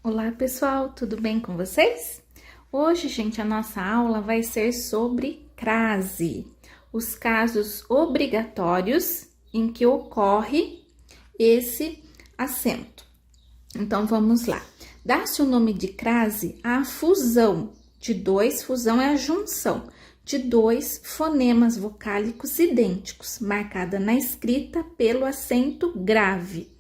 Olá, pessoal, tudo bem com vocês? Hoje, gente, a nossa aula vai ser sobre crase, os casos obrigatórios em que ocorre esse acento. Então, vamos lá. Dá-se o nome de crase à fusão de dois, fusão é a junção de dois fonemas vocálicos idênticos, marcada na escrita pelo acento grave.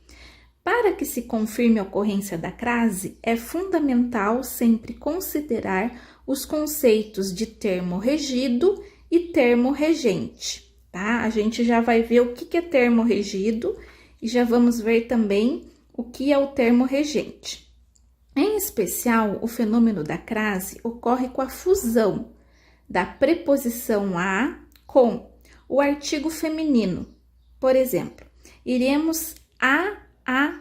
Para que se confirme a ocorrência da crase, é fundamental sempre considerar os conceitos de termo regido e termo regente, tá? A gente já vai ver o que é termo regido e já vamos ver também o que é o termo regente. Em especial, o fenômeno da crase ocorre com a fusão da preposição a com o artigo feminino. Por exemplo, iremos a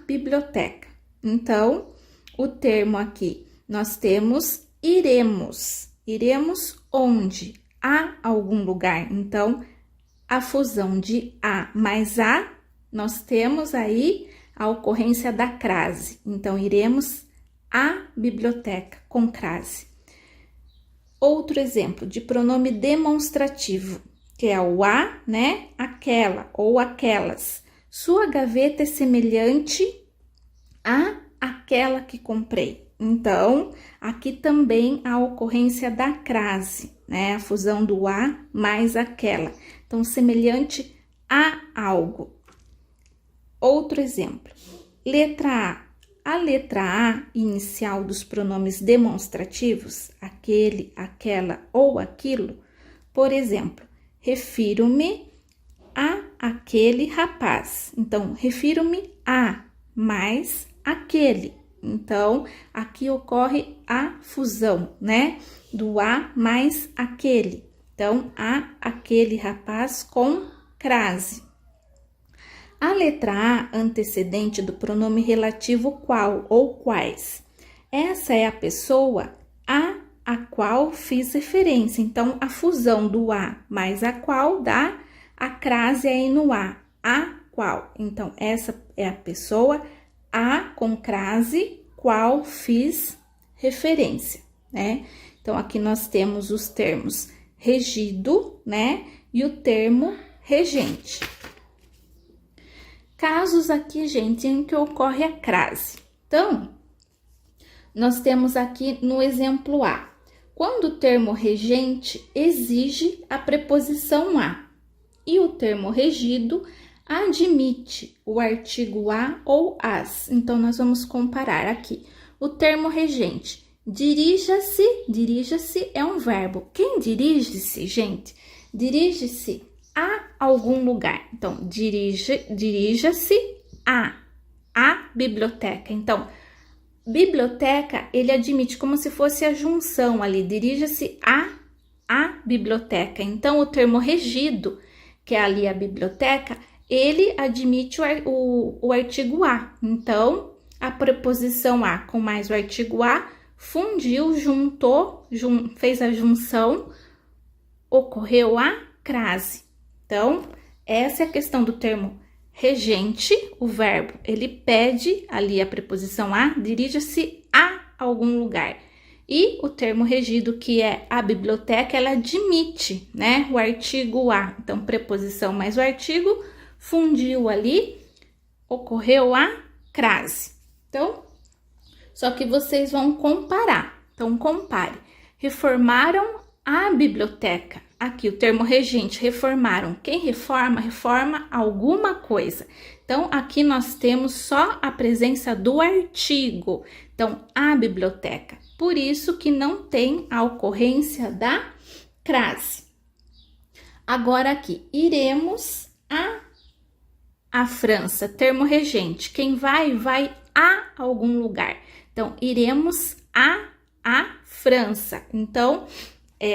biblioteca. Então, o termo aqui, nós temos iremos. Iremos onde? A algum lugar. Então, a fusão de a mais a, nós temos aí a ocorrência da crase. Então, iremos à biblioteca com crase. Outro exemplo de pronome demonstrativo, que é o a, né? Aquela ou aquelas. Sua gaveta é semelhante a aquela que comprei. Então, aqui também a ocorrência da crase, né? A fusão do a mais aquela. Então, semelhante a algo. Outro exemplo. Letra A. A letra A inicial dos pronomes demonstrativos, aquele, aquela ou aquilo, por exemplo, refiro-me a aquele rapaz. Então, refiro-me a mais aquele. Então, aqui ocorre a fusão, né? Do a mais aquele. Então, a aquele rapaz com crase. A letra A antecedente do pronome relativo qual ou quais. Essa é a pessoa a qual fiz referência. Então, a fusão do a mais a qual dá a crase aí no a qual. Então, essa é a pessoa a com crase qual fiz referência, né? Então, aqui nós temos os termos regido, né? E o termo regente. Casos aqui, gente, em que ocorre a crase. Então, nós temos aqui no exemplo A. Quando o termo regente exige a preposição a e o termo regido admite o artigo a ou as. Então, nós vamos comparar aqui. O termo regente, dirija-se, dirija-se é um verbo. Quem dirige-se, gente? Dirige-se a algum lugar. Então, dirija-se a biblioteca. Então, biblioteca, ele admite como se fosse a junção ali, dirija-se a biblioteca. Então, o termo regido, que é ali a biblioteca, ele admite o artigo a. Então, a preposição a com mais o artigo a fundiu, juntou, fez a junção, ocorreu a crase. Então, essa é a questão do termo regente, o verbo, ele pede ali a preposição a, dirija-se a algum lugar. E o termo regido, que é a biblioteca, ela admite, né, o artigo a. Então, preposição mais o artigo, fundiu ali, ocorreu a crase. Então, só que vocês vão comparar. Então, compare. Reformaram a biblioteca. Aqui, o termo regente, reformaram. Quem reforma, reforma alguma coisa. Então, aqui nós temos só a presença do artigo. Então, a biblioteca. Por isso que não tem a ocorrência da crase. Agora aqui, iremos a França. Termo regente. Quem vai a algum lugar. Então, iremos a França. Então,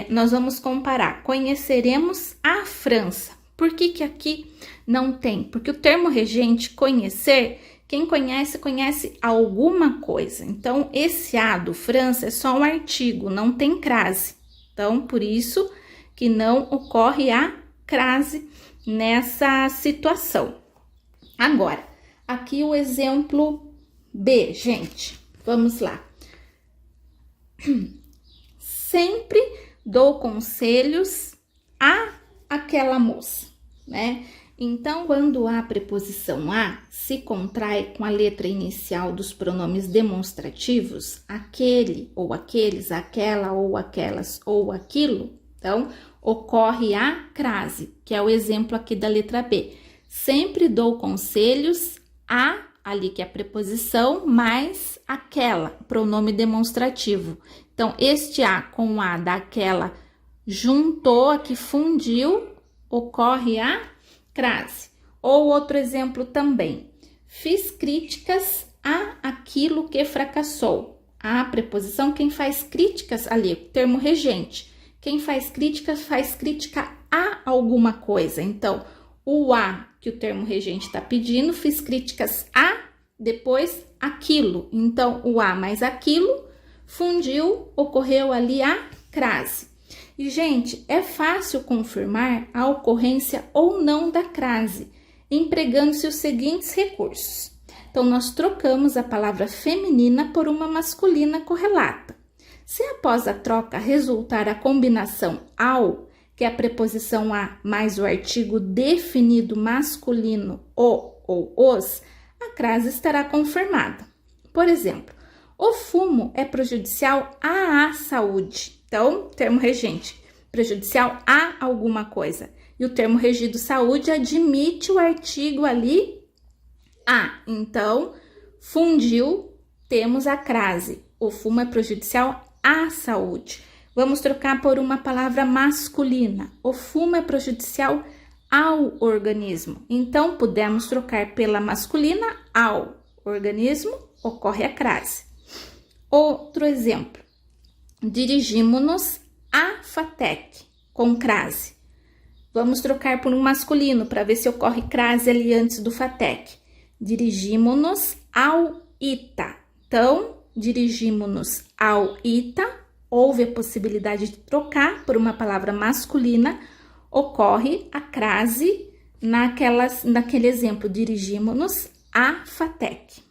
nós vamos comparar, conheceremos a França. Por que aqui não tem? Porque o termo regente, conhecer, quem conhece, conhece alguma coisa. Então, esse a do França é só um artigo, não tem crase. Então, por isso que não ocorre a crase nessa situação. Agora, aqui o exemplo B, gente. Vamos lá. Sempre dou conselhos a aquela moça, né? Então, quando a preposição a se contrai com a letra inicial dos pronomes demonstrativos, aquele ou aqueles, aquela ou aquelas ou aquilo, então ocorre a crase, que é o exemplo aqui da letra B. Sempre dou conselhos a, ali que é a preposição, mais aquela, pronome demonstrativo. Então, este a com a daquela juntou, aqui fundiu, ocorre a crase. Ou outro exemplo também. Fiz críticas a aquilo que fracassou. A preposição, quem faz críticas ali, termo regente. Quem faz crítica a alguma coisa. Então, o a que o termo regente está pedindo, fiz críticas a, depois aquilo. Então, o a mais aquilo, fundiu, ocorreu ali a crase. E, gente, é fácil confirmar a ocorrência ou não da crase, empregando-se os seguintes recursos. Então, nós trocamos a palavra feminina por uma masculina correlata. Se após a troca resultar a combinação ao, que é a preposição a mais o artigo definido masculino o ou os, a crase estará confirmada. Por exemplo, o fumo é prejudicial à saúde. Então, termo regente, prejudicial a alguma coisa. E o termo regido saúde admite o artigo ali a. Então, fundiu, temos a crase. O fumo é prejudicial à saúde. Vamos trocar por uma palavra masculina. O fumo é prejudicial ao organismo. Então, pudemos trocar pela masculina ao organismo, ocorre a crase. Outro exemplo. Dirigimos-nos à FATEC, com crase. Vamos trocar por um masculino para ver se ocorre crase ali antes do FATEC. Dirigimos-nos ao ITA. Então, dirigimos-nos ao ITA. Houve a possibilidade de trocar por uma palavra masculina. Ocorre a crase naquele exemplo. Dirigimos-nos à FATEC.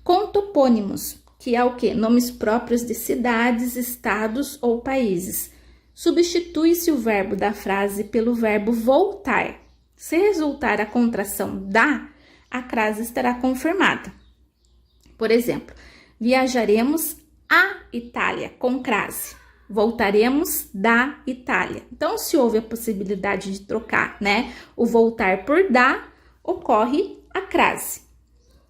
Com topônimos, que é o quê? Nomes próprios de cidades, estados ou países. Substitui-se o verbo da frase pelo verbo voltar. Se resultar a contração da, a crase estará confirmada. Por exemplo, viajaremos à Itália, com crase. Voltaremos da Itália. Então, se houve a possibilidade de trocar, né, o voltar por da, ocorre a crase.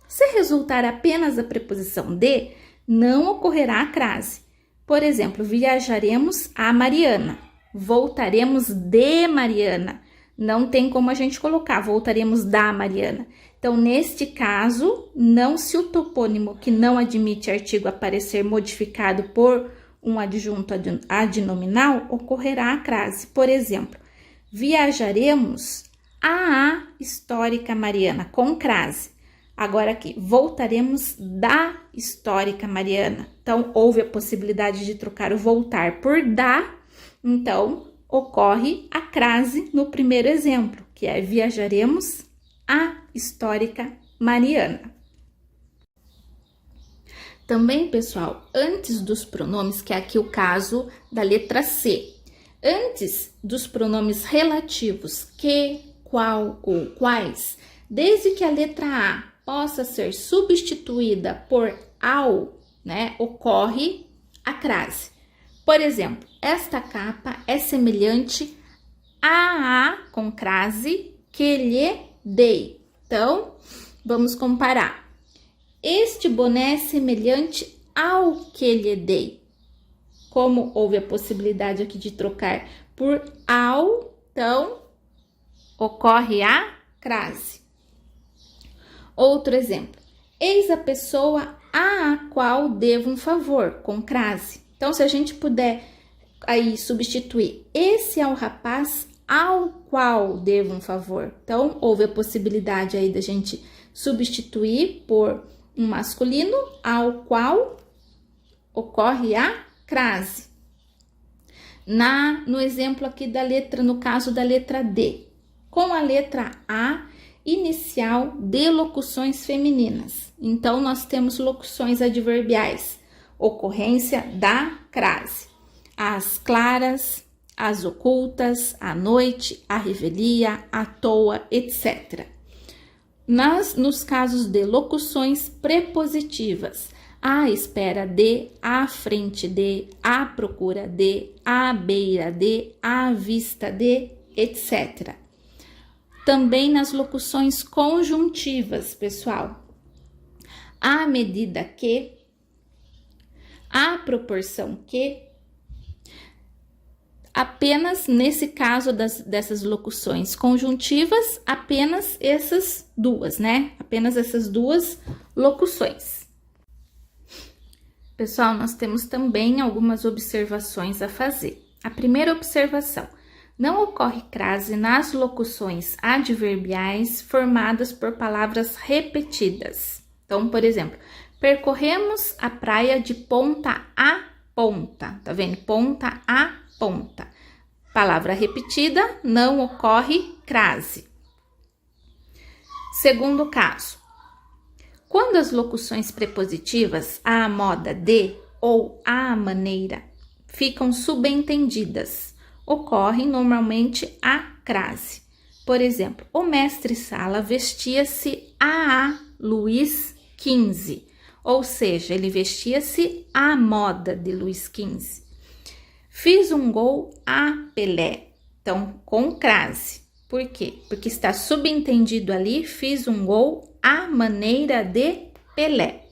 Se resultar apenas a preposição de, não ocorrerá a crase. Por exemplo, viajaremos a Mariana, voltaremos de Mariana. Não tem como a gente colocar, voltaremos da Mariana. Então, neste caso, não se o topônimo que não admite artigo aparecer modificado por um adjunto adnominal, ocorrerá a crase. Por exemplo, viajaremos à histórica Mariana, com crase. Agora aqui, voltaremos da histórica Mariana. Então, houve a possibilidade de trocar o voltar por da. Então, ocorre a crase no primeiro exemplo, que é viajaremos à histórica Mariana. Também, pessoal, antes dos pronomes, que é aqui o caso da letra C. Antes dos pronomes relativos que, qual ou quais, desde que a letra A possa ser substituída por ao, né, ocorre a crase. Por exemplo, esta capa é semelhante a com crase que lhe dei. Então, vamos comparar. Este boné é semelhante ao que lhe dei. Como houve a possibilidade aqui de trocar por ao, então, ocorre a crase. Outro exemplo. Eis a pessoa a qual devo um favor, com crase. Então, se a gente puder aí substituir, esse é o rapaz ao qual devo um favor. Então, houve a possibilidade aí da gente substituir por um masculino, ao qual ocorre a crase. No exemplo aqui da letra, no caso da letra D. Com a letra A, inicial de locuções femininas. Então, nós temos locuções adverbiais, ocorrência da crase. As claras, as ocultas, à noite, à revelia, à toa, etc. Nos casos de locuções prepositivas, à espera de, à frente de, à procura de, à beira de, à vista de, etc. Também nas locuções conjuntivas, pessoal, à medida que, à proporção que. Apenas nesse caso dessas locuções conjuntivas, apenas essas duas, né? Apenas essas duas locuções. Pessoal, nós temos também algumas observações a fazer. A primeira observação: não ocorre crase nas locuções adverbiais formadas por palavras repetidas. Então, por exemplo, percorremos a praia de ponta a ponta. Tá vendo? Ponta a ponta. Palavra repetida, não ocorre crase. Segundo caso, quando as locuções prepositivas à moda de ou à maneira ficam subentendidas, ocorre normalmente a crase. Por exemplo, o mestre-sala vestia-se a Luís XV, ou seja, ele vestia-se à moda de Luís XV. Fiz um gol a Pelé, então com crase. Por quê? Porque está subentendido ali, fiz um gol à maneira de Pelé.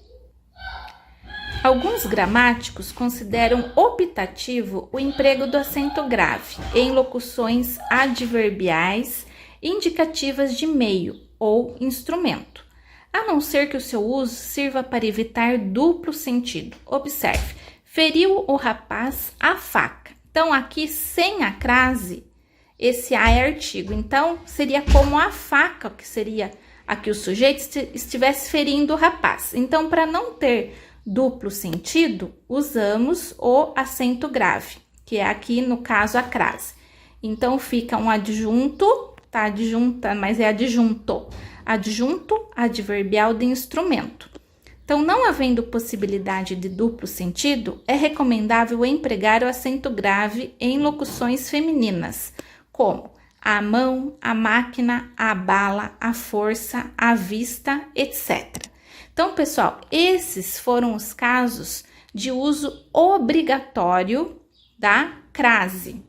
Alguns gramáticos consideram optativo o emprego do acento grave em locuções adverbiais indicativas de meio ou instrumento, a não ser que o seu uso sirva para evitar duplo sentido. Observe, feriu o rapaz a faca. Então, aqui sem a crase, esse a é artigo. Então, seria como a faca, que seria aqui o sujeito estivesse ferindo o rapaz. Então, para não ter duplo sentido, usamos o acento grave, que é aqui, no caso, a crase. Então, fica um adjunto, tá? Adjunta, mas é adjunto. Adjunto adverbial de instrumento. Então, não havendo possibilidade de duplo sentido, é recomendável empregar o acento grave em locuções femininas, como a mão, a máquina, a bala, a força, a vista, etc. Então, pessoal, esses foram os casos de uso obrigatório da crase.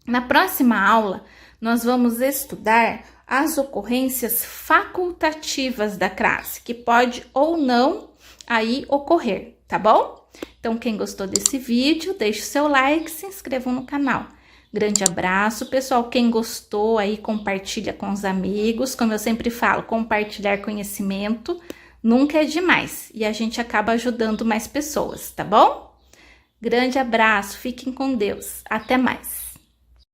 Na próxima aula, nós vamos estudar as ocorrências facultativas da crase, que pode ou não aí ocorrer, tá bom? Então, quem gostou desse vídeo, deixe o seu like, se inscrevam no canal. Grande abraço, pessoal. Quem gostou aí, compartilha com os amigos. Como eu sempre falo, compartilhar conhecimento nunca é demais. E a gente acaba ajudando mais pessoas, tá bom? Grande abraço, fiquem com Deus. Até mais.